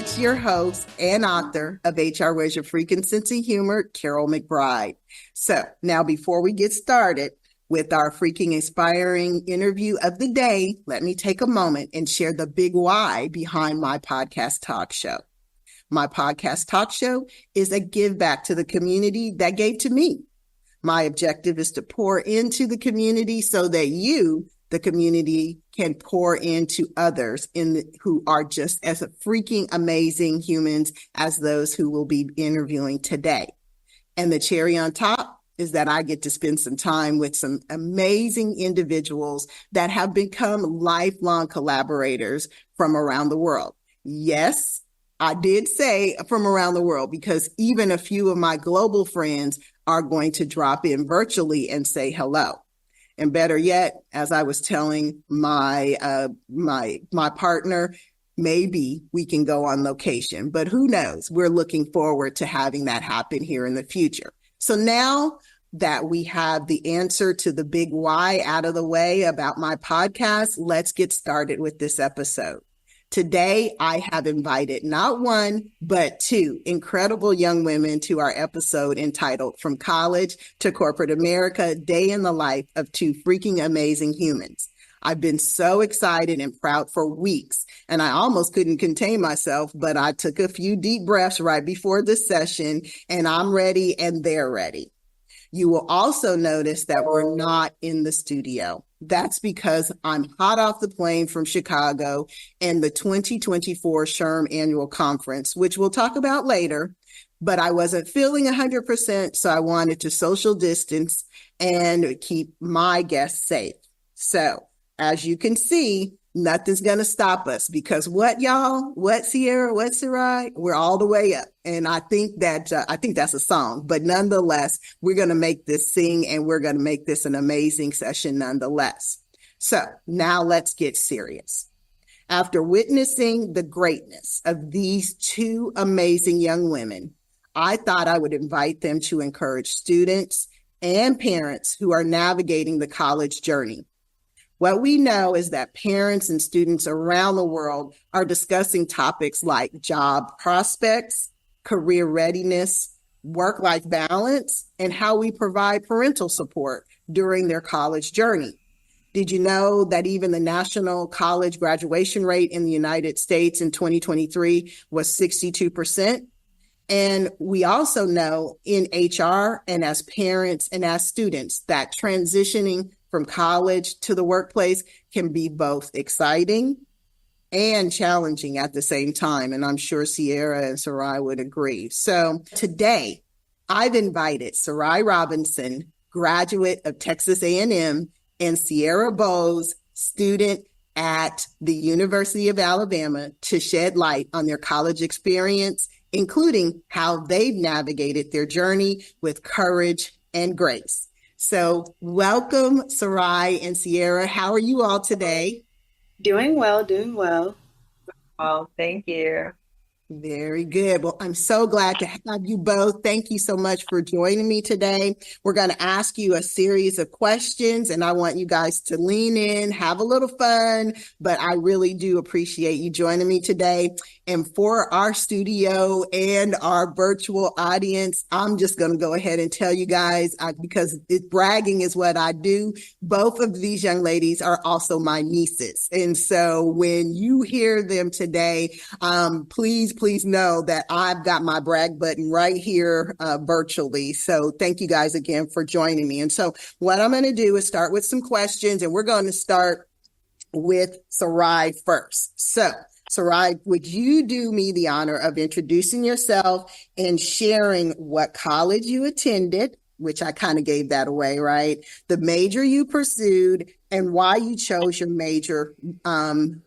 It's your host and author of HR Where's Your Freaking Sense of Humor, Carol McBride. So now before we get started with our freaking inspiring interview of the day, let me take a moment and share the big why behind my podcast talk show. My podcast talk show is a give back to the community that gave to me. My objective is to pour into the community so that you, the community, can pour into others who are just as freaking amazing humans as those who will be interviewing today. And the cherry on top is that I get to spend some time with some amazing individuals that have become lifelong collaborators from around the world. Yes, I did say from around the world because even a few of my global friends are going to drop in virtually and say hello. And better yet, as I was telling my partner, maybe we can go on location, but who knows? We're looking forward to having that happen here in the future. So now that we have the answer to the big why out of the way about my podcast, let's get started with this episode. Today, I have invited not one, but two incredible young women to our episode entitled From College to Corporate America, Day in the Life of Two Freaking Amazing Humans. I've been so excited and proud for weeks, and I almost couldn't contain myself, but I took a few deep breaths right before this session, and I'm ready and they're ready. You will also notice that we're not in the studio. That's because I'm hot off the plane from Chicago and the 2024 SHRM Annual Conference, which we'll talk about later, but I wasn't feeling 100%, so I wanted to social distance and keep my guests safe. So, as you can see, nothing's going to stop us because what, y'all? What, Sierra? What, Sarai? We're all the way up. And I think that's a song, but nonetheless, we're going to make this sing and we're going to make this an amazing session nonetheless. So now let's get serious. After witnessing the greatness of these two amazing young women, I thought I would invite them to encourage students and parents who are navigating the college journey. What we know is that parents and students around the world are discussing topics like job prospects, career readiness, work-life balance, and how we provide parental support during their college journey. Did you know that even the national college graduation rate in the United States in 2023 was 62%? And we also know in HR and as parents and as students that transitioning from college to the workplace can be both exciting and challenging at the same time. And I'm sure Sierra and Sarai would agree. So today, I've invited Sarai Robinson, graduate of Texas A&M, and Sierra Boles, student at the University of Alabama, to shed light on their college experience, including how they've navigated their journey with courage and grace. So welcome, Sarai and Sierra. How are you all today? Doing well, doing well. Oh, thank you. Very good. Well, I'm so glad to have you both. Thank you so much for joining me today. We're going to ask you a series of questions, and I want you guys to lean in, have a little fun, but I really do appreciate you joining me today. And for our studio and our virtual audience, I'm just going to go ahead and tell you guys, because bragging is what I do. Both of these young ladies are also my nieces. And so when you hear them today, please know that I've got my brag button right here virtually. So thank you guys again for joining me. And so what I'm going to do is start with some questions, and we're going to start with Sarai first. So Sarai, would you do me the honor of introducing yourself and sharing what college you attended, which I kind of gave that away, right? The major you pursued and why you chose your major, and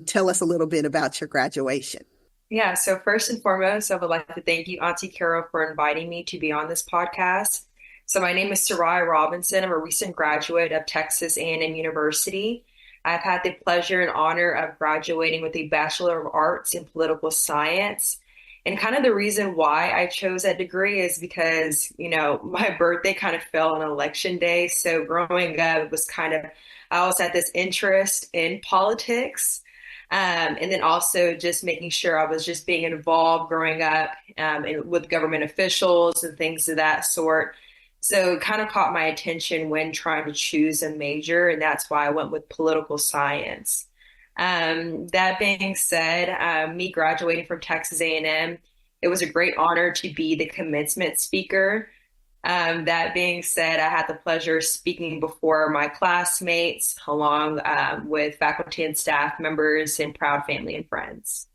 tell us a little bit about your graduation. Yeah, so first and foremost, I would like to thank you, Auntie Carol, for inviting me to be on this podcast. So my name is Sarai Robinson. I'm a recent graduate of Texas A&M University. I've had the pleasure and honor of graduating with a Bachelor of Arts in Political Science. And kind of the reason why I chose that degree is because, my birthday kind of fell on election day. So growing up, it was I always had this interest in politics. And then also just making sure I was just being involved growing up with government officials and things of that sort. So it kind of caught my attention when trying to choose a major, and that's why I went with political science. That being said, me graduating from Texas A&M, it was a great honor to be the commencement speaker. That being said, I had the pleasure of speaking before my classmates, along with faculty and staff members and proud family and friends.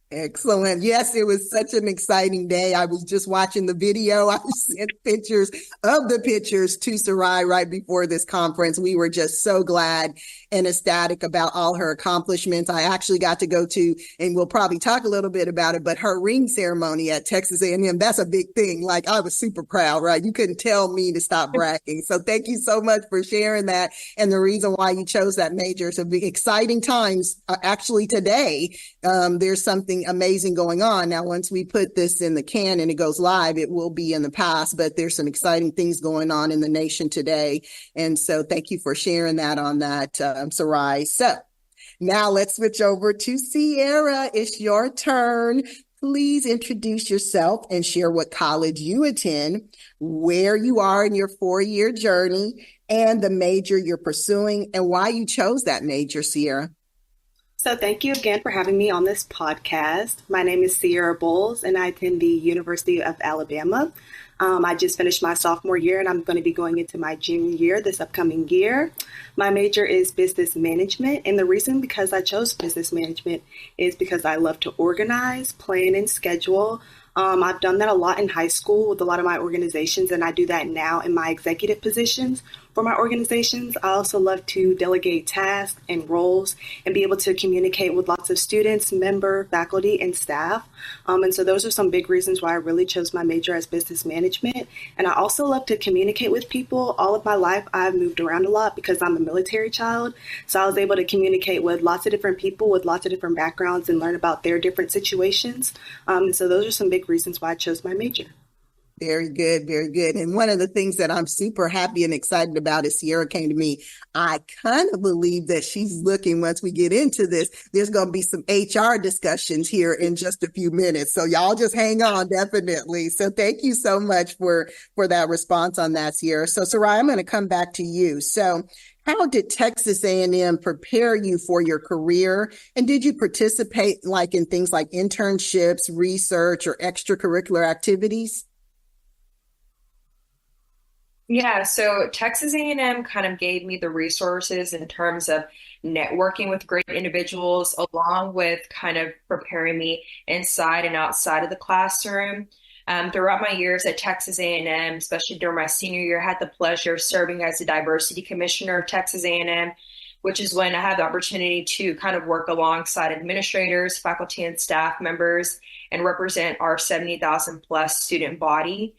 Excellent. Yes, it was such an exciting day. I was just watching the video. I sent pictures of the pictures to Sarai right before this conference. We were just so glad and ecstatic about all her accomplishments. I actually got to go to, and we'll probably talk a little bit about it, but her ring ceremony at Texas A&M, that's a big thing. Like, I was super proud, right? You couldn't tell me to stop bragging. So thank you so much for sharing that. And the reason why you chose that major. So exciting times. Actually today, there's something amazing going on. Now, once we put this in the can and it goes live, it will be in the past, but there's some exciting things going on in the nation today. And so thank you for sharing that on that, Sarai. So now let's switch over to Sierra. It's your turn. Please introduce yourself and share what college you attend, where you are in your 4-year journey, and the major you're pursuing, and why you chose that major, Sierra. So thank you again for having me on this podcast. My name is Sierra Boles, and I attend the University of Alabama. I just finished my sophomore year, and I'm going to be going into my junior year this upcoming year. My major is business management, and the reason because I chose business management is because I love to organize, plan, and schedule. I've done that a lot in high school with a lot of my organizations, and I do that now in my executive positions for my organizations. I also love to delegate tasks and roles and be able to communicate with lots of students, faculty, and staff. And so those are some big reasons why I really chose my major as business management. And I also love to communicate with people. All of my life, I've moved around a lot because I'm a military child. So I was able to communicate with lots of different people with lots of different backgrounds and learn about their different situations. And so those are some big reasons why I chose my major. Very good, very good. And one of the things that I'm super happy and excited about is Sierra came to me. I kind of believe that she's looking, once we get into this, there's going to be some HR discussions here in just a few minutes. So y'all just hang on, definitely. So thank you so much for that response on that, Sierra. So Sarai, I'm going to come back to you. So how did Texas A&M prepare you for your career? And did you participate like in things like internships, research, or extracurricular activities? Yeah, so Texas A&M kind of gave me the resources in terms of networking with great individuals, along with kind of preparing me inside and outside of the classroom. Throughout my years at Texas A&M, especially during my senior year, I had the pleasure of serving as the diversity commissioner of Texas A&M, which is when I had the opportunity to kind of work alongside administrators, faculty, and staff members and represent our 70,000 plus student body.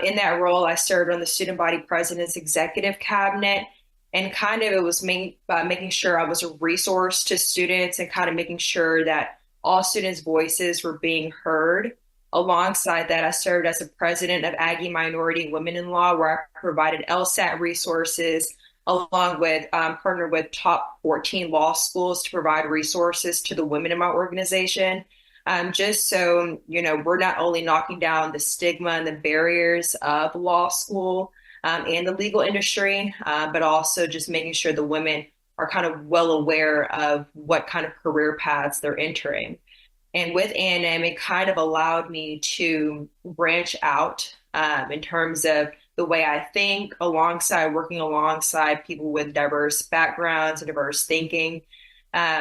In that role, I served on the student body president's executive cabinet, and kind of it was making sure I was a resource to students and kind of making sure that all students' voices were being heard. Alongside that, I served as a president of Aggie Minority Women in Law, where I provided LSAT resources, along with partnered with top 14 law schools to provide resources to the women in my organization. Just so, we're not only knocking down the stigma and the barriers of law school and the legal industry, but also just making sure the women are kind of well aware of what kind of career paths they're entering. And with A&M, it kind of allowed me to branch out in terms of the way I think, working alongside people with diverse backgrounds and diverse thinking.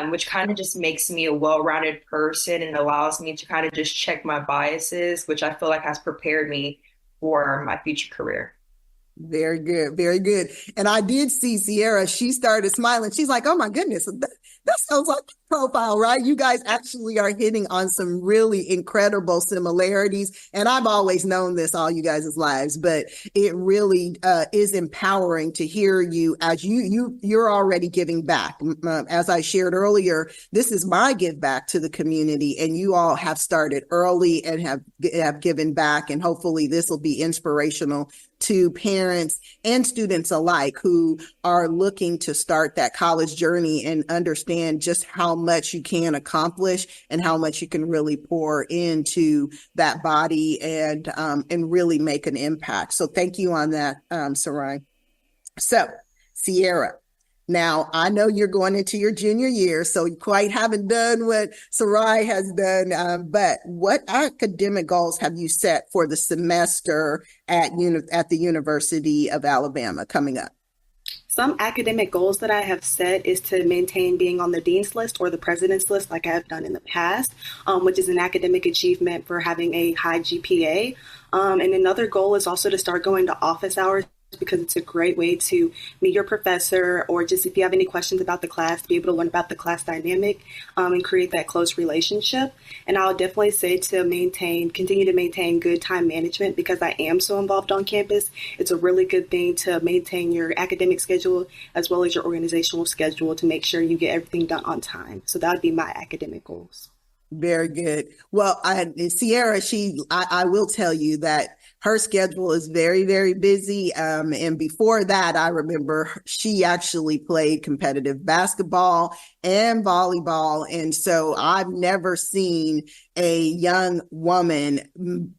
Which kind of just makes me a well-rounded person and allows me to kind of just check my biases, which I feel like has prepared me for my future career. Very good. Very good. And I did see Sierra. She started smiling. She's like, oh my goodness, that sounds like a profile, right? You guys actually are hitting on some really incredible similarities. And I've always known this all you guys' lives, but it really is empowering to hear you as you're already giving back. As I shared earlier, this is my give back to the community, and you all have started early and have given back. And hopefully this will be inspirational to parents and students alike who are looking to start that college journey and understand just how much you can accomplish and how much you can really pour into that body and really make an impact. So thank you on that, Sarai. So, Sierra, now I know you're going into your junior year, so you quite haven't done what Sarai has done, but what academic goals have you set for the semester at the University of Alabama coming up? Some academic goals that I have set is to maintain being on the dean's list or the president's list like I have done in the past, which is an academic achievement for having a high GPA. And another goal is also to start going to office hours because it's a great way to meet your professor, or just if you have any questions about the class, to be able to learn about the class dynamic and create that close relationship. And I'll definitely say to continue to maintain good time management because I am so involved on campus. It's a really good thing to maintain your academic schedule as well as your organizational schedule to make sure you get everything done on time. So that would be my academic goals. Very good. Well, Sierra, I will tell you that her schedule is very, very busy. And before that, I remember she actually played competitive basketball and volleyball. And so I've never seen a young woman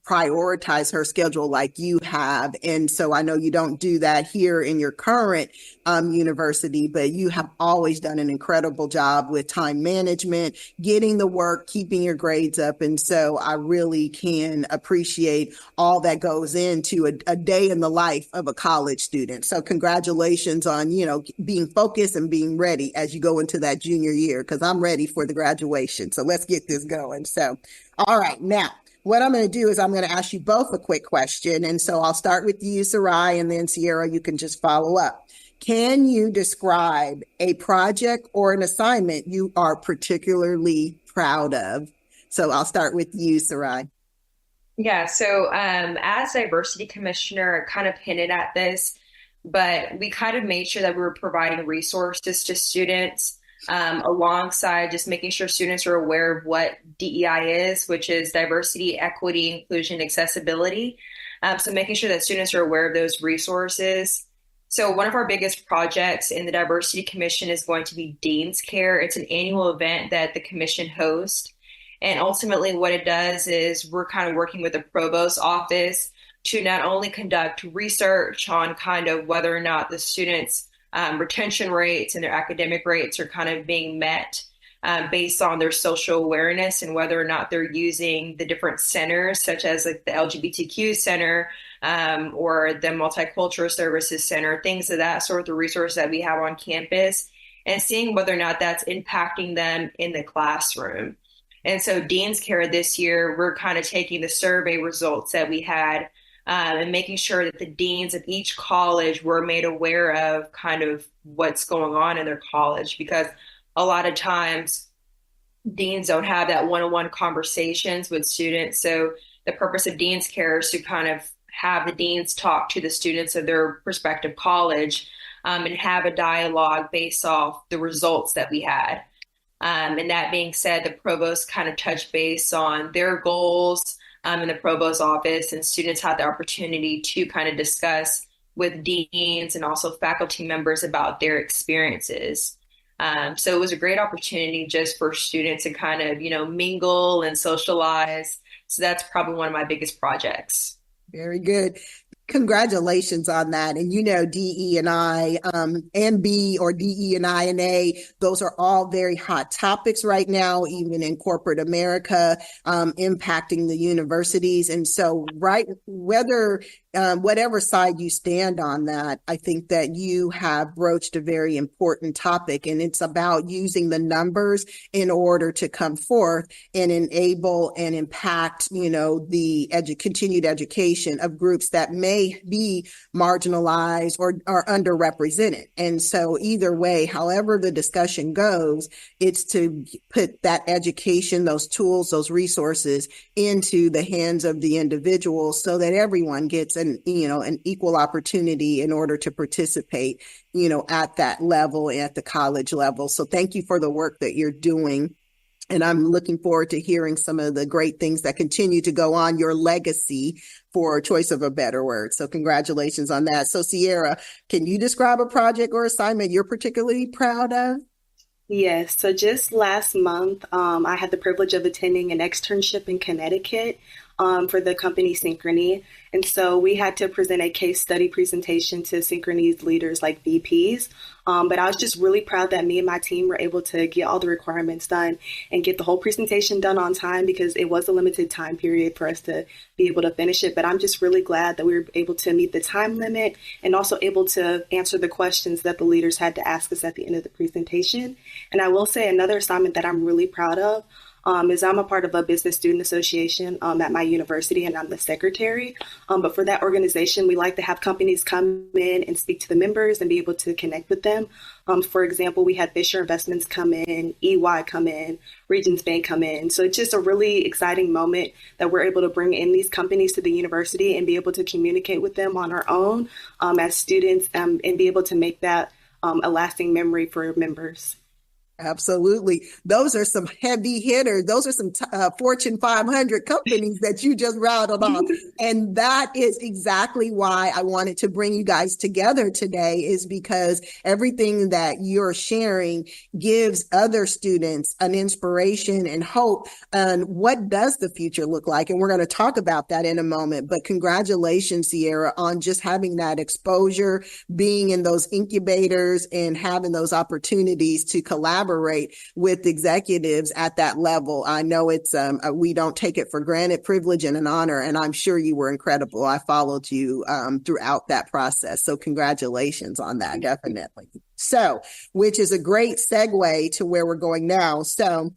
prioritize her schedule like you have. And so I know you don't do that here in your current university, but you have always done an incredible job with time management, getting the work, keeping your grades up. And so I really can appreciate all that goes into a day in the life of a college student. So congratulations on, being focused and being ready as you go into that junior year, because I'm ready for the graduation. So let's get this going. So, all right, now what I'm going to do is I'm going to ask you both a quick question. And so I'll start with you, Sarai, and then Sierra, you can just follow up. Can you describe a project or an assignment you are particularly proud of? So I'll start with you, Sarai. Yeah, so as diversity commissioner, I kind of hinted at this, but we kind of made sure that we were providing resources to students alongside just making sure students are aware of what DEI is, which is diversity, equity, inclusion, accessibility. So making sure that students are aware of those resources. So one of our biggest projects in the Diversity Commission is going to be Dean's Care. It's an annual event that the commission hosts. And ultimately what it does is we're kind of working with the provost office to not only conduct research on kind of whether or not the students' retention rates and their academic rates are kind of being met based on their social awareness and whether or not they're using the different centers, such as like the LGBTQ center or the Multicultural Services Center, things of that sort, the resources that we have on campus, and seeing whether or not that's impacting them in the classroom. And so Dean's Care this year, we're kind of taking the survey results that we had and making sure that the deans of each college were made aware of kind of what's going on in their college, because a lot of times deans don't have that one-on-one conversations with students. So the purpose of Dean's Care is to kind of have the deans talk to the students of their respective college and have a dialogue based off the results that we had. And that being said, the provost kind of touched base on their goals in the provost office, and students had the opportunity to kind of discuss with deans and also faculty members about their experiences. So it was a great opportunity just for students to kind of, mingle and socialize. So that's probably one of my biggest projects. Very good. Congratulations on that. And DE&I and B, or DE&I and A, those are all very hot topics right now, even in corporate America, impacting the universities. And so whatever side you stand on that, I think that you have broached a very important topic, and it's about using the numbers in order to come forth and enable and impact, the continued education of groups that may be marginalized or underrepresented. And so either way, however the discussion goes, it's to put that education, those tools, those resources into the hands of the individuals so that everyone gets an equal opportunity in order to participate, at that level, at the college level. So thank you for the work that you're doing. And I'm looking forward to hearing some of the great things that continue to go on, your legacy, for choice of a better word. So congratulations on that. So Sierra, can you describe a project or assignment you're particularly proud of? Yes, so just last month, I had the privilege of attending an externship in Connecticut for the company Synchrony. And so we had to present a case study presentation to Synchrony's leaders like VPs. But I was just really proud that me and my team were able to get all the requirements done and get the whole presentation done on time because it was a limited time period for us to be able to finish it. But I'm just really glad that we were able to meet the time limit and also able to answer the questions that the leaders had to ask us at the end of the presentation. And I will say another assignment that I'm really proud of is I'm a part of a business student association at my university, and I'm the secretary. But for that organization, we like to have companies come in and speak to the members and be able to connect with them. For example, we had Fisher Investments come in, EY come in, Regions Bank come in. So it's just a really exciting moment that we're able to bring in these companies to the university and be able to communicate with them on our own as students and be able to make that a lasting memory for members. Absolutely. Those are some heavy hitters. Those are some Fortune 500 companies that you just rattled off. And that is exactly why I wanted to bring you guys together today, is because everything that you're sharing gives other students an inspiration and hope on what does the future look like. And we're going to talk about that in a moment. But congratulations, Sierra, on just having that exposure, being in those incubators and having those opportunities to collaborate with executives at that level. I know it's we don't take it for granted, privilege and an honor, and I'm sure you were incredible. I followed you throughout that process, so congratulations on that, definitely. So, which is a great segue to where we're going now. So,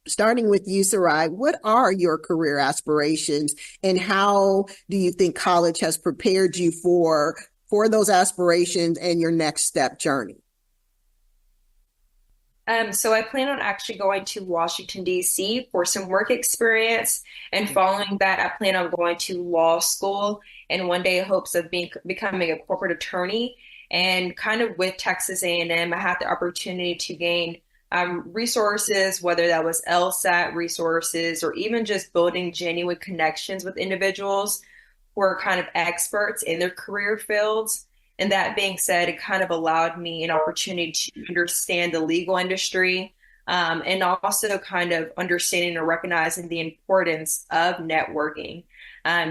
starting with you, Sarai, what are your career aspirations, and how do you think college has prepared you for those aspirations and your next step journey? So I plan on actually going to Washington, D.C. for some work experience. And following that, I plan on going to law school and one day hopes of becoming a corporate attorney. And kind of with Texas A&M, I had the opportunity to gain resources, whether that was LSAT resources or even just building genuine connections with individuals who are kind of experts in their career fields. And that being said, it kind of allowed me an opportunity to understand the legal industry and also kind of understanding and recognizing the importance of networking.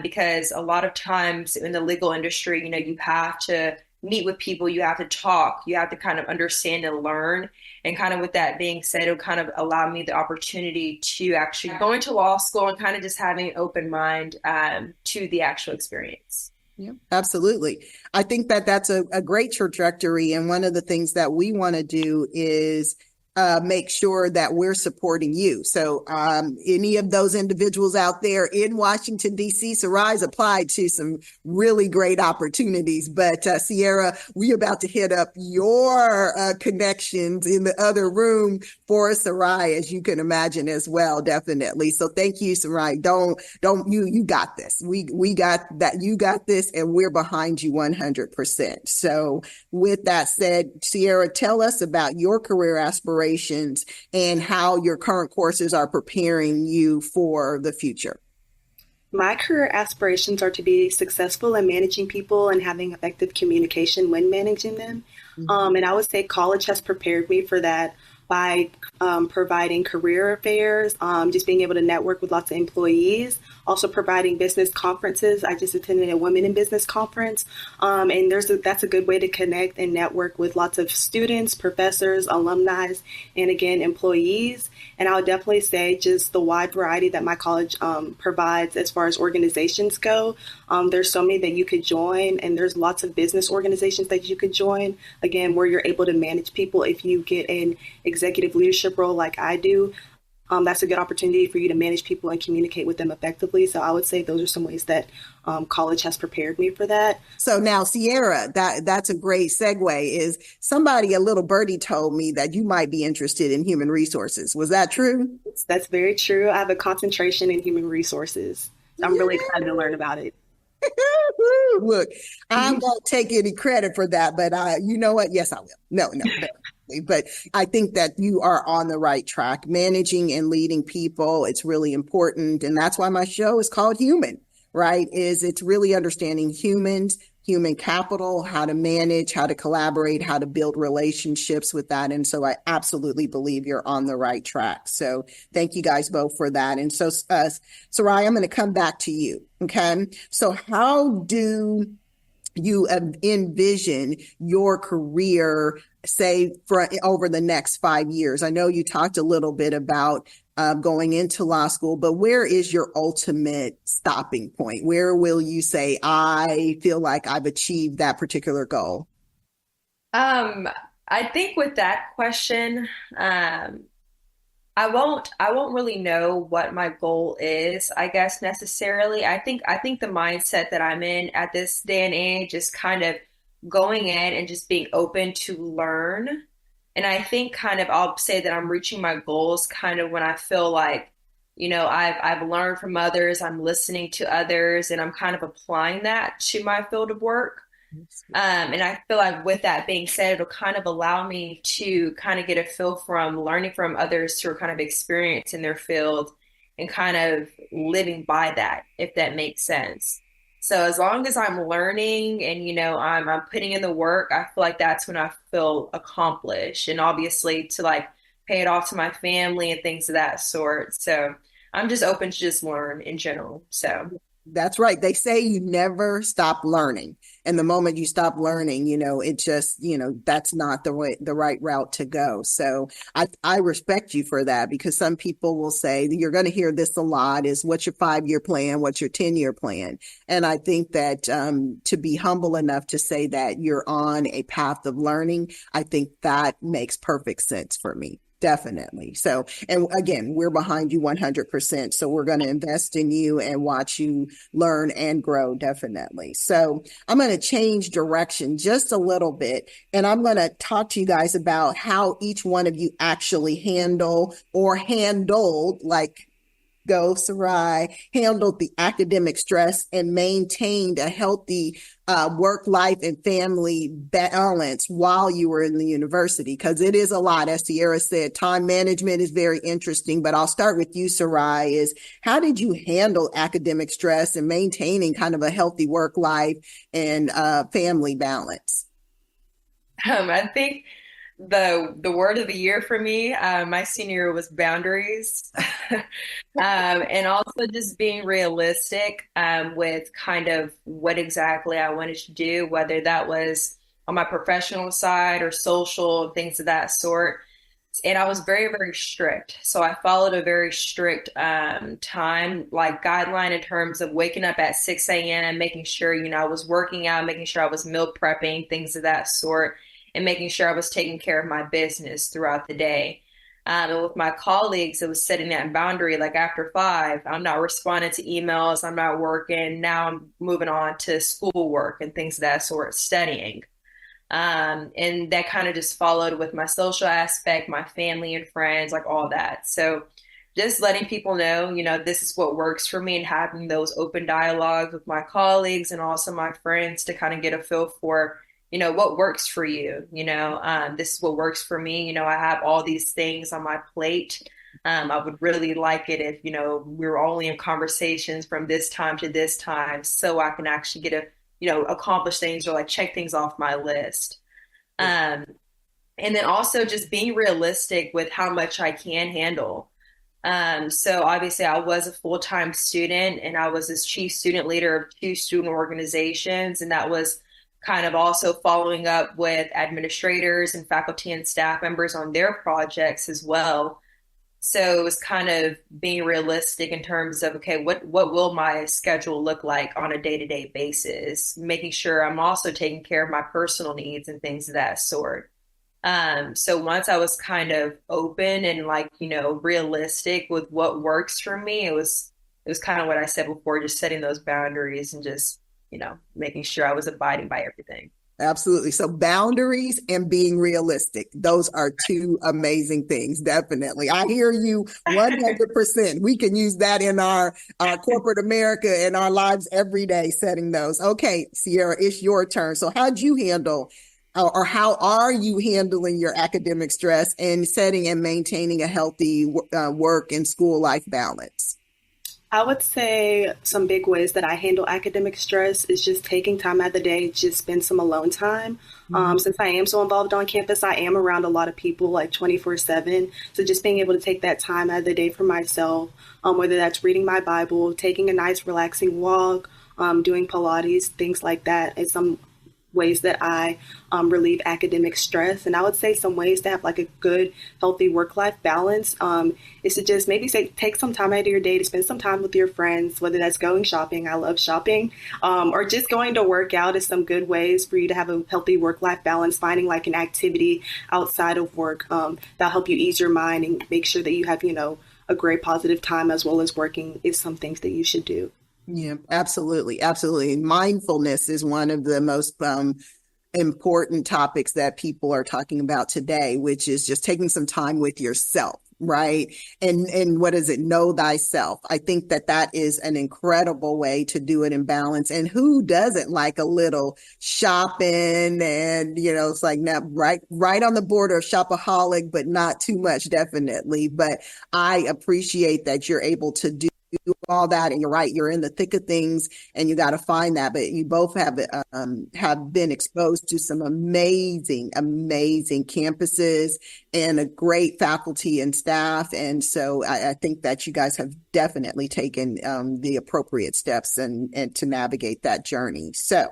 Because a lot of times in the legal industry, you have to meet with people, you have to talk, you have to kind of understand and learn. And kind of with that being said, it kind of allowed me the opportunity to actually go into law school and kind of just having an open mind to the actual experience. Yeah, absolutely. I think that that's a great trajectory. And one of the things that we want to do is make sure that we're supporting you. So any of those individuals out there in Washington, D.C., Sarai's applied to some really great opportunities. But Sierra, we're about to hit up your connections in the other room for Sarai, as you can imagine as well, definitely. So thank you, Sarai. You got this. We got that. You got this, and we're behind you 100%. So with that said, Sierra, tell us about your career aspirations and how your current courses are preparing you for the future. My career aspirations are to be successful in managing people and having effective communication when managing them. And I would say college has prepared me for that by providing career affairs, just being able to network with lots of employees, also providing business conferences. I just attended a Women in Business conference, and that's a good way to connect and network with lots of students, professors, alumni, and again, employees. And I would definitely say just the wide variety that my college provides as far as organizations go. There's so many that you could join, and there's lots of business organizations that you could join, again, where you're able to manage people. If you get an executive leadership role like I do, that's a good opportunity for you to manage people and communicate with them effectively. So I would say those are some ways that college has prepared me for that. So now, Sierra, that's a great segue. Is somebody, a little birdie told me that you might be interested in human resources. Was that true? That's very true. I have a concentration in human resources. I'm really excited to learn about it. Look, I won't take any credit for that, but you know what? Yes, I will. No. But I think that you are on the right track. Managing and leading people, it's really important. And that's why my show is called Human, right? It's really understanding humans, human capital, how to manage, how to collaborate, how to build relationships with that. And so I absolutely believe you're on the right track. So thank you guys both for that. And so, Sarai, I'm going to come back to you. Okay. So how do you envision your career, say, for over the next 5 years? I know you talked a little bit about going into law school, but where is your ultimate stopping point? Where will you say, I feel like I've achieved that particular goal? Um, I think with that question, I won't really know what my goal is, I guess necessarily. I think the mindset that I'm in at this day and age is kind of going in and just being open to learn. And I think kind of I'll say that I'm reaching my goals kind of when I feel like, I've learned from others, I'm listening to others, and I'm kind of applying that to my field of work. And I feel like with that being said, it'll kind of allow me to kind of get a feel from learning from others who are kind of experienced in their field and kind of living by that, if that makes sense. So as long as I'm learning and I'm putting in the work, I feel like that's when I feel accomplished, and obviously to like pay it off to my family and things of that sort. So I'm just open to just learn in general. So That's right. They say you never stop learning. And the moment you stop learning, it just, that's not the right route to go. So I respect you for that, because some people will say, you're going to hear this a lot, is what's your 5-year plan? What's your 10-year plan? And I think that to be humble enough to say that you're on a path of learning, I think that makes perfect sense for me. Definitely. So, and again, we're behind you 100%. So we're going to invest in you and watch you learn and grow. Definitely. So I'm going to change direction just a little bit, and I'm going to talk to you guys about how each one of you actually handle or handled, like go, Sarai, handled the academic stress and maintained a healthy work life and family balance while you were in the university. Because it is a lot. As Sierra said, time management is very interesting. But I'll start with you, Sarai, is how did you handle academic stress and maintaining kind of a healthy work life and family balance? I think the word of the year for me, my senior year was boundaries. And also just being realistic with kind of what exactly I wanted to do, whether that was on my professional side or social, things of that sort. And I was very, very strict. So I followed a very strict time, like guideline in terms of waking up at 6 a.m., making sure, I was working out, making sure I was meal prepping, things of that sort, and making sure I was taking care of my business throughout the day. And with my colleagues, it was setting that boundary. Like after 5, I'm not responding to emails, I'm not working. Now I'm moving on to schoolwork and things of that sort, studying. And that kind of just followed with my social aspect, my family and friends, like all that. So just letting people know, this is what works for me, and having those open dialogues with my colleagues and also my friends to kind of get a feel for, what works for you. This is what works for me. I have all these things on my plate. I would really like it if, we were only in conversations from this time to this time so I can actually get accomplish things or like check things off my list. Um, and then also just being realistic with how much I can handle. So obviously I was a full-time student, and I was this chief student leader of 2 student organizations. And that was kind of also following up with administrators and faculty and staff members on their projects as well. So it was kind of being realistic in terms of, okay, what will my schedule look like on a day-to-day basis, making sure I'm also taking care of my personal needs and things of that sort. So once I was kind of open and like, realistic with what works for me, it was kind of what I said before, just setting those boundaries and just, making sure I was abiding by everything. Absolutely. So boundaries and being realistic. Those are 2 amazing things. Definitely. I hear you 100%. We can use that in our corporate America and our lives every day, setting those. Okay, Sierra, it's your turn. So how'd you handle or how are you handling your academic stress and setting and maintaining a healthy work and school life balance? I would say some big ways that I handle academic stress is just taking time out of the day, just spend some alone time. Since I am so involved on campus, I am around a lot of people like 24/7. So just being able to take that time out of the day for myself, whether that's reading my Bible, taking a nice relaxing walk, doing Pilates, things like that, is some ways that I relieve academic stress. And I would say some ways to have like a good, healthy work-life balance is to just maybe say take some time out of your day to spend some time with your friends, whether that's going shopping. I love shopping, or just going to work out is some good ways for you to have a healthy work-life balance. Finding like an activity outside of work that'll help you ease your mind and make sure that you have, a great positive time as well as working is some things that you should do. Yeah, absolutely. Absolutely. Mindfulness is one of the most important topics that people are talking about today, which is just taking some time with yourself, right? And what is it? Know thyself. I think that that is an incredible way to do it in balance. And who doesn't like a little shopping? And it's like now right on the border of shopaholic, but not too much, definitely. But I appreciate that you're able to do all that, and you're right, you're in the thick of things and you got to find that. But you both have been exposed to some amazing campuses and a great faculty and staff, and so I think that you guys have definitely taken the appropriate steps and to navigate that journey. So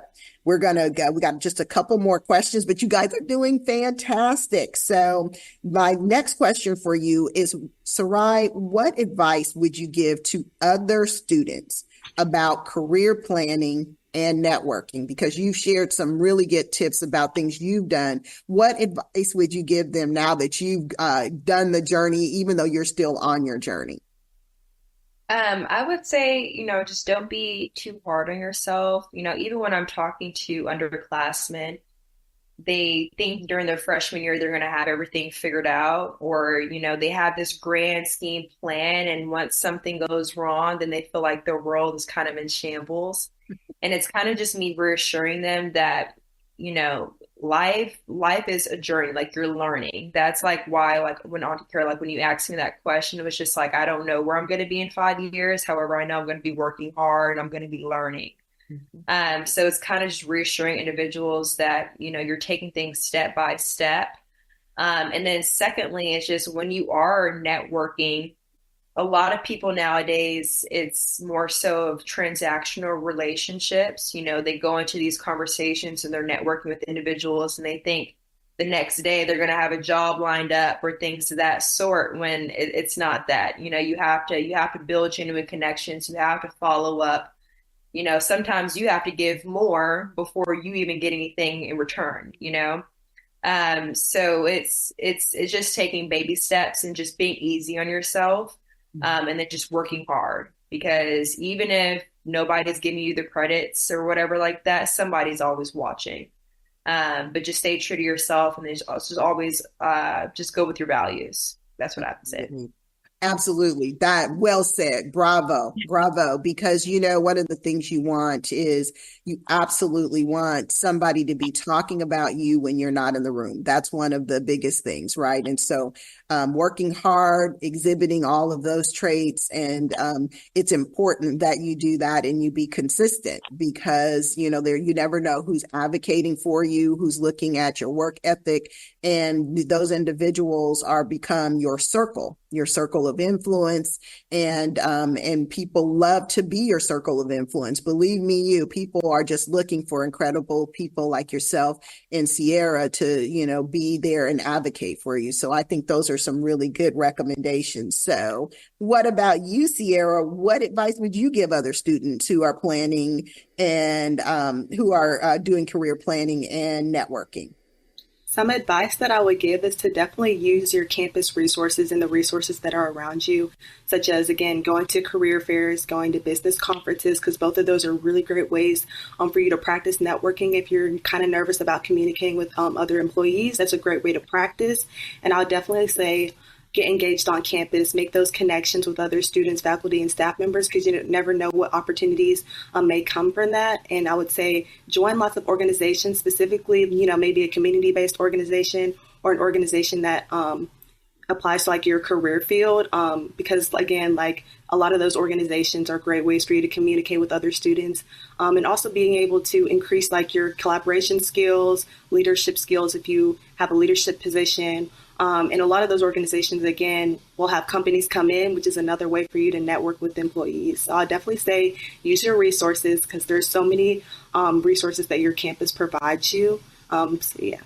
we got just a couple more questions, but you guys are doing fantastic. So my next question for you is, Sarai, what advice would you give to other students about career planning and networking? Because you've shared some really good tips about things you've done. What advice would you give them now that you've done the journey, even though you're still on your journey? I would say, just don't be too hard on yourself. Even when I'm talking to underclassmen, they think during their freshman year they're going to have everything figured out, or, they have this grand scheme plan, and once something goes wrong, then they feel like their world is kind of in shambles. And it's kind of just me reassuring them that, life is a journey, like you're learning. That's like why, like when Auntie Kara, like when you asked me that question, it was just like, I don't know where I'm going to be in 5 years. However, I know I'm going to be working hard. I'm going to be learning. So it's kind of just reassuring individuals that, you're taking things step by step. And then secondly, it's just when you are networking, a lot of people nowadays, it's more so of transactional relationships. They go into these conversations and they're networking with individuals and they think the next day they're going to have a job lined up or things of that sort, when it's not that. You have to build genuine connections. You have to follow up. Sometimes you have to give more before you even get anything in return. So it's just taking baby steps and just being easy on yourself. And then just working hard, because even if nobody's giving you the credits or whatever like that, somebody's always watching. But just stay true to yourself, and then just always just go with your values. That's what I have to say. Absolutely. That well said. Bravo. Bravo. Because, one of the things you want is you absolutely want somebody to be talking about you when you're not in the room. That's one of the biggest things, right? And so working hard, exhibiting all of those traits. And it's important that you do that and you be consistent, because, you never know who's advocating for you, who's looking at your work ethic. And those individuals become your circle of influence, and people love to be your circle of influence. Believe me, people are just looking for incredible people like yourself and Sierra to, be there and advocate for you. So I think those are some really good recommendations. So what about you, Sierra? What advice would you give other students who are planning and who are doing career planning and networking? Some advice that I would give is to definitely use your campus resources and the resources that are around you, such as, again, going to career fairs, going to business conferences, because both of those are really great ways for you to practice networking. If you're kind of nervous about communicating with other employees, that's a great way to practice. And I'll definitely say, get engaged on campus, make those connections with other students, faculty, and staff members, because you never know what opportunities may come from that. And I would say join lots of organizations, specifically, maybe a community-based organization or an organization that applies to like your career field. Because again, like a lot of those organizations are great ways for you to communicate with other students, and also being able to increase like your collaboration skills, leadership skills if you have a leadership position. And a lot of those organizations, again, will have companies come in, which is another way for you to network with employees. So I'll definitely say use your resources because there's so many resources that your campus provides you. So yeah.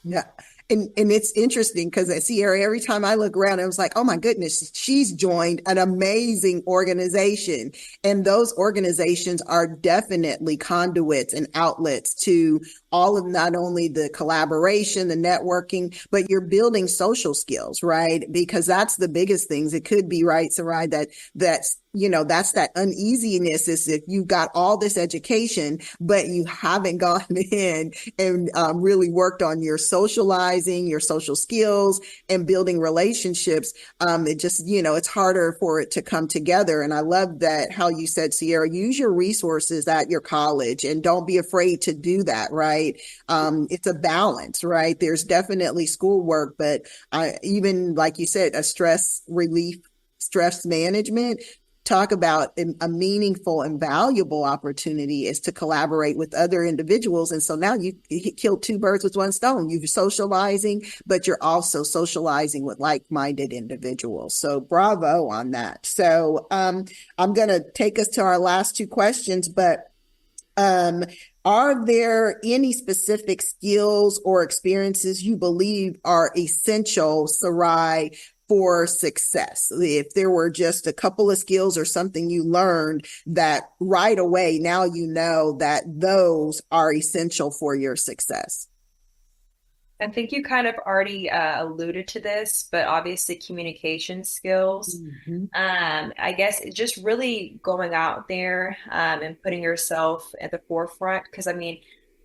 Yeah. And it's interesting because at Sierra, every time I look around, I was like, oh my goodness, she's joined an amazing organization. And those organizations are definitely conduits and outlets to all of not only the collaboration, the networking, but you're building social skills, right? Because that's the biggest things. It could be, right, Sarai, that's that's that uneasiness is if you got all this education, but you haven't gone in and really worked on your socializing, your social skills and building relationships. It just, it's harder for it to come together. And I love that how you said, Sierra, use your resources at your college and don't be afraid to do that, right? It's a balance, right? There's definitely schoolwork, but even like you said, a stress relief, stress management, talk about a meaningful and valuable opportunity is to collaborate with other individuals. And so now you killed two birds with one stone. You're socializing, but you're also socializing with like-minded individuals. So bravo on that. So I'm going to take us to our last two questions, but are there any specific skills or experiences you believe are essential, Sarai, for success? If there were just a couple of skills or something you learned that right away, now you know that those are essential for your success. I think you kind of already alluded to this, but obviously communication skills. Mm-hmm. I guess just really going out there and putting yourself at the forefront. Because I mean,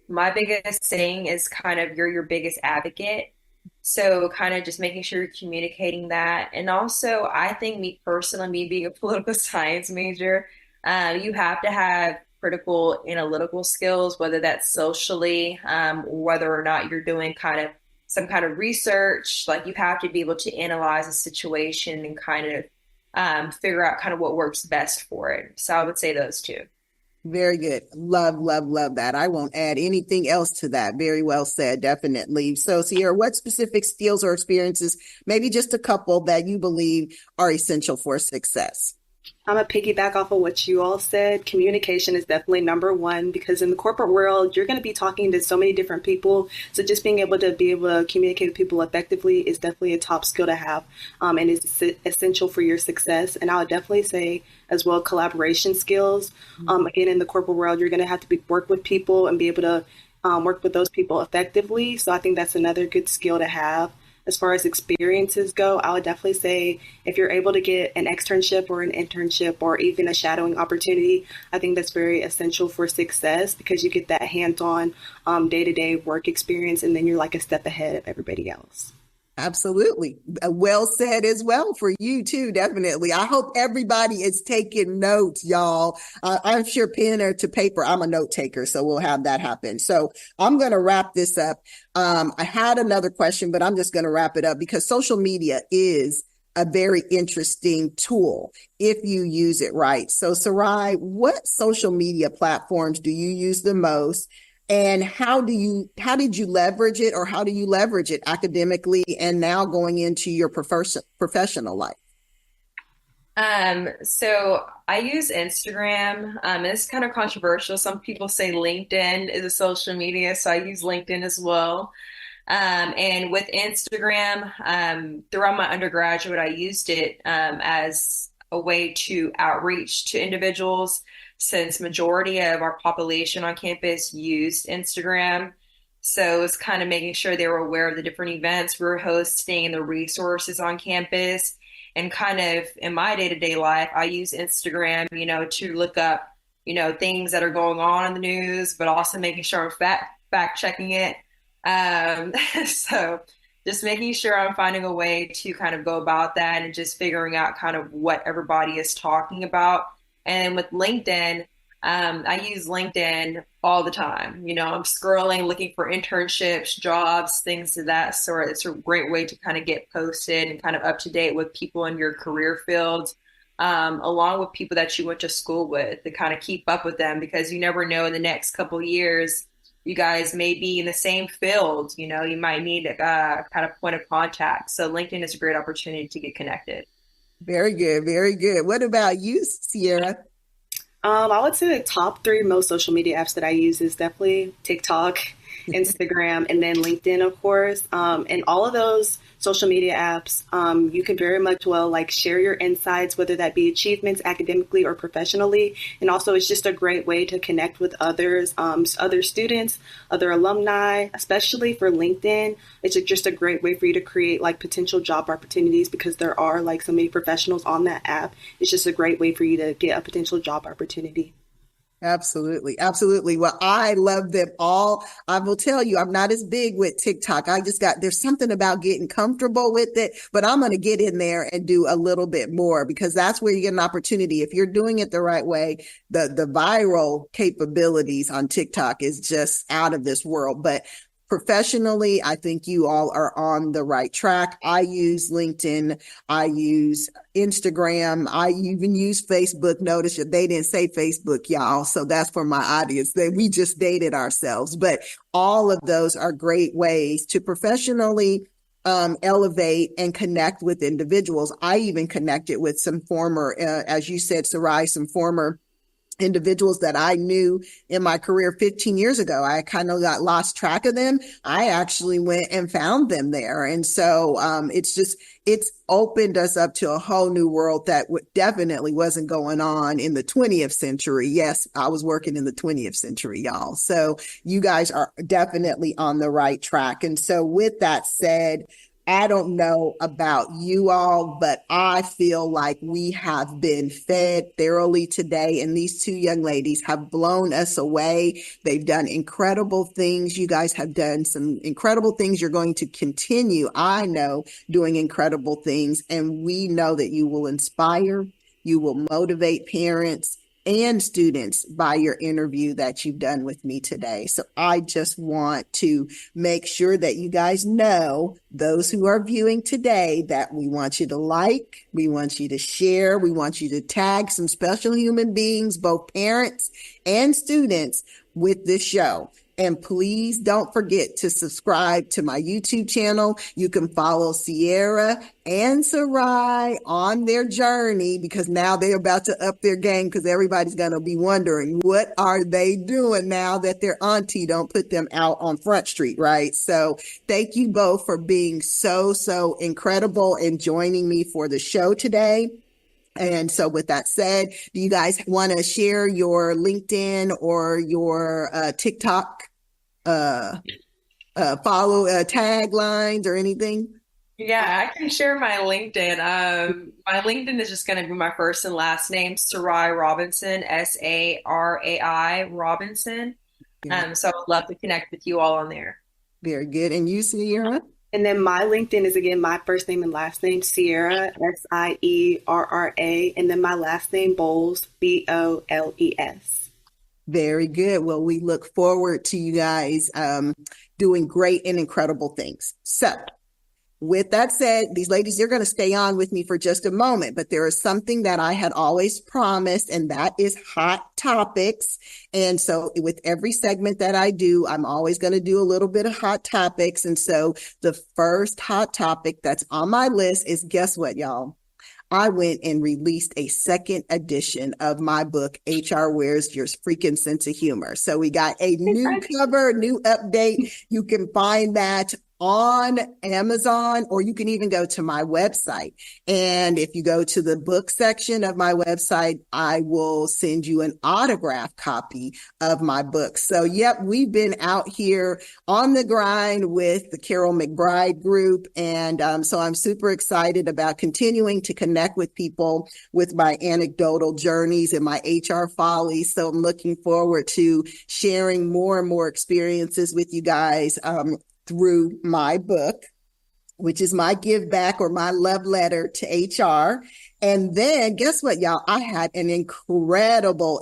my biggest thing is kind of you're your biggest advocate. So kind of just making sure you're communicating that. And also, I think me personally, me being a political science major, you have to have critical analytical skills, whether that's socially, whether or not you're doing kind of some kind of research. Like you have to be able to analyze a situation and kind of figure out kind of what works best for it. So I would say those two. Very good. Love, love, love that. I won't add anything else to that. Very well said. Definitely. So, Sierra, what specific skills or experiences, maybe just a couple that you believe are essential for success? I'm a piggyback off of what you all said. Communication is definitely number one because in the corporate world, you're going to be talking to so many different people. So just being able to communicate with people effectively is definitely a top skill to have, and it's essential for your success. And I would definitely say as well collaboration skills. Again, in the corporate world, you're going to have to work with people and be able to work with those people effectively. So I think that's another good skill to have. As far as experiences go, I would definitely say if you're able to get an externship or an internship or even a shadowing opportunity, I think that's very essential for success because you get that hands-on day-to-day work experience and then you're like a step ahead of everybody else. Absolutely. Well said as well for you too. Definitely. I hope everybody is taking notes, y'all. I'm sure pen or to paper. I'm a note taker, so we'll have that happen. So I'm going to wrap this up. I had another question, but I'm just going to wrap it up because social media is a very interesting tool if you use it right. So Sarai, what social media platforms do you use the most? And how did you leverage it or how do you leverage it academically and now going into your professional life? So I use Instagram. It's kind of controversial. Some people say LinkedIn is a social media, so I use LinkedIn as well. And with Instagram, throughout my undergraduate, I used it as a way to outreach to individuals since majority of our population on campus used Instagram. So it's kind of making sure they were aware of the different events we were hosting and the resources on campus. And kind of in my day-to-day life, I use Instagram, to look up, things that are going on in the news, but also making sure I'm fact checking it. So just making sure I'm finding a way to kind of go about that and just figuring out kind of what everybody is talking about. And with LinkedIn, I use LinkedIn all the time. I'm scrolling, looking for internships, jobs, things of that sort. It's a great way to kind of get posted and kind of up to date with people in your career fields, along with people that you went to school with to kind of keep up with them because you never know in the next couple of years, you guys may be in the same field. You might need a kind of point of contact. So LinkedIn is a great opportunity to get connected. Very good. Very good. What about you, Sierra? I would say the top three most social media apps that I use is definitely TikTok, Instagram, and then LinkedIn, of course. And all of those social media apps, you can very much well like share your insights, whether that be achievements academically or professionally. And also it's just a great way to connect with others, other students, other alumni, especially for LinkedIn. It's just a great way for you to create like potential job opportunities because there are like so many professionals on that app. It's just a great way for you to get a potential job opportunity. Absolutely. Absolutely. Well, I love them all. I will tell you, I'm not as big with TikTok. There's something about getting comfortable with it, but I'm going to get in there and do a little bit more because that's where you get an opportunity. If you're doing it the right way, the viral capabilities on TikTok is just out of this world. But professionally, I think you all are on the right track. I use LinkedIn. I use Instagram. I even use Facebook. Notice that they didn't say Facebook, y'all. So that's for my audience. We just dated ourselves. But all of those are great ways to professionally elevate and connect with individuals. I even connected with some former, as you said, Sarai, some former individuals that I knew in my career 15 years ago. I kind of got lost track of them. I actually went and found them there. And so it's opened us up to a whole new world that definitely wasn't going on in the 20th century. Yes, I was working in the 20th century, y'all. So you guys are definitely on the right track. And so with that said, I don't know about you all, but I feel like we have been fed thoroughly today. And these two young ladies have blown us away. They've done incredible things. You guys have done some incredible things. You're going to continue, I know, doing incredible things. And we know that you will inspire, you will motivate parents and students by your interview that you've done with me today. So I just want to make sure that you guys know, those who are viewing today, that we want you to like, we want you to share, we want you to tag some special human beings, both parents and students, with this show. And please don't forget to subscribe to my YouTube channel. You can follow Sierra and Sarai on their journey because now they're about to up their game because everybody's going to be wondering, what are they doing now that their auntie don't put them out on Front Street, right? So thank you both for being so incredible and joining me for the show today. And so with that said, do you guys want to share your LinkedIn or your TikTok follow taglines or anything? Yeah, I can share my LinkedIn. My LinkedIn is just going to be my first and last name, Sarai Robinson, Sarai Robinson. So I would love to connect with you all on there. Very good. And you, Sierra? And then my LinkedIn is again my first name and last name, Sierra, Sierra, and then my last name, Boles, Boles. Very good. Well, we look forward to you guys doing great and incredible things. So with that said, these ladies, they're going to stay on with me for just a moment, but there is something that I had always promised, and that is hot topics. And so with every segment that I do, I'm always going to do a little bit of hot topics. And so the first hot topic that's on my list is, guess what, y'all? I went and released a second edition of my book, HR Where's Your Freaking Sense of Humor. So we got a new cover, new update. You can find that on Amazon, or you can even go to my website. And if you go to the book section of my website, I will send you an autographed copy of my book. So, yep, we've been out here on the grind with the Carol McBride group. And so I'm super excited about continuing to connect with people with my anecdotal journeys and my HR follies. So I'm looking forward to sharing more and more experiences with you guys through my book, which is my give back or my love letter to HR. And then guess what, y'all? I had an incredible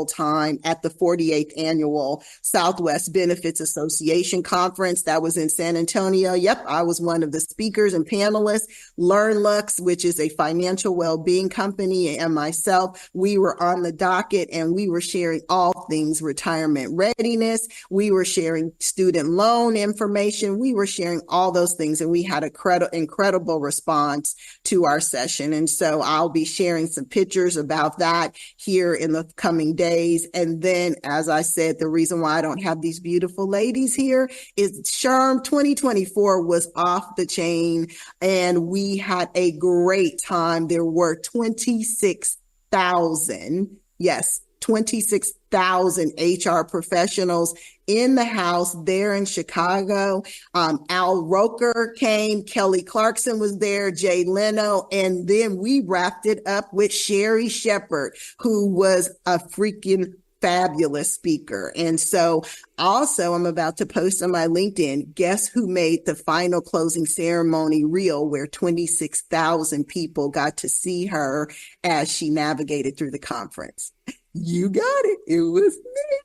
time at the 48th annual Southwest Benefits Association conference that was in San Antonio. Yep, I was one of the speakers and panelists. LearnLux, which is a financial well-being company, and myself, we were on the docket and we were sharing all things retirement readiness. We were sharing student loan information. We were sharing all those things, and we had an incredible response to our session. And so I'll be sharing some pictures about that here in the coming days. And then, as I said, the reason why I don't have these beautiful ladies here is SHRM 2024 was off the chain, and we had a great time. There were 26,000, yes, 26,000 HR professionals in the house there in Chicago. Al Roker came, Kelly Clarkson was there, Jay Leno, and then we wrapped it up with Sherry Shepard, who was a freaking fabulous speaker. And so also I'm about to post on my LinkedIn, guess who made the final closing ceremony reel where 26,000 people got to see her as she navigated through the conference? You got it. It was me.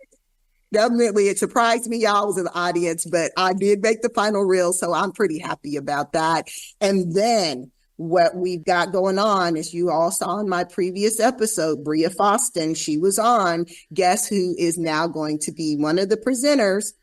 Definitely, it surprised me. Y'all was in the audience, but I did make the final reel, so I'm pretty happy about that. And then what we've got going on, as you all saw in my previous episode, Bria Foston, she was on. Guess who is now going to be one of the presenters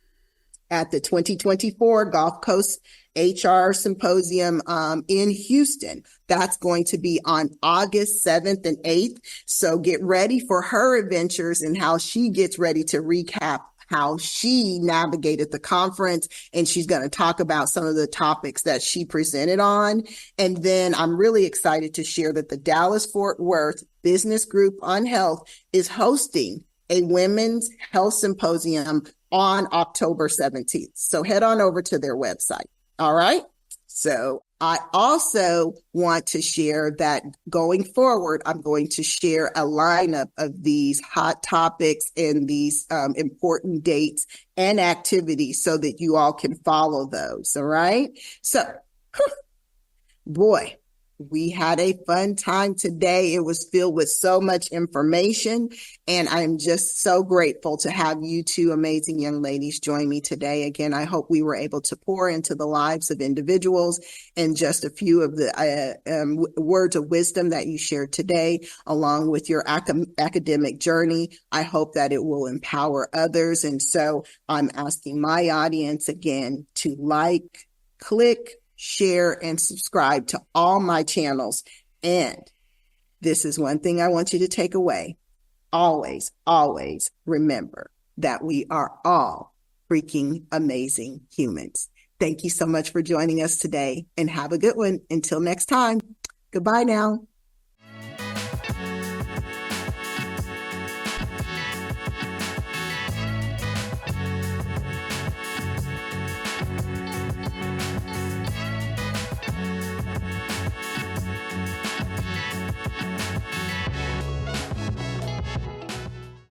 at the 2024 Gulf Coast HR Symposium in Houston. That's going to be on August 7th and 8th. So get ready for her adventures and how she gets ready to recap how she navigated the conference. And she's going to talk about some of the topics that she presented on. And then I'm really excited to share that the Dallas-Fort Worth Business Group on Health is hosting a women's health symposium on October 17th. So head on over to their website. All right. So I also want to share that going forward, I'm going to share a lineup of these hot topics and these important dates and activities so that you all can follow those. All right. So, boy, we had a fun time today. It was filled with so much information, and I'm just so grateful to have you two amazing young ladies join me today. Again, I hope we were able to pour into the lives of individuals and just a few of the words of wisdom that you shared today, along with your academic journey. I hope that it will empower others. And so I'm asking my audience again to like, click, share, and subscribe to all my channels. And this is one thing I want you to take away. Always, always remember that we are all freaking amazing humans. Thank you so much for joining us today, and have a good one. Until next time, goodbye now.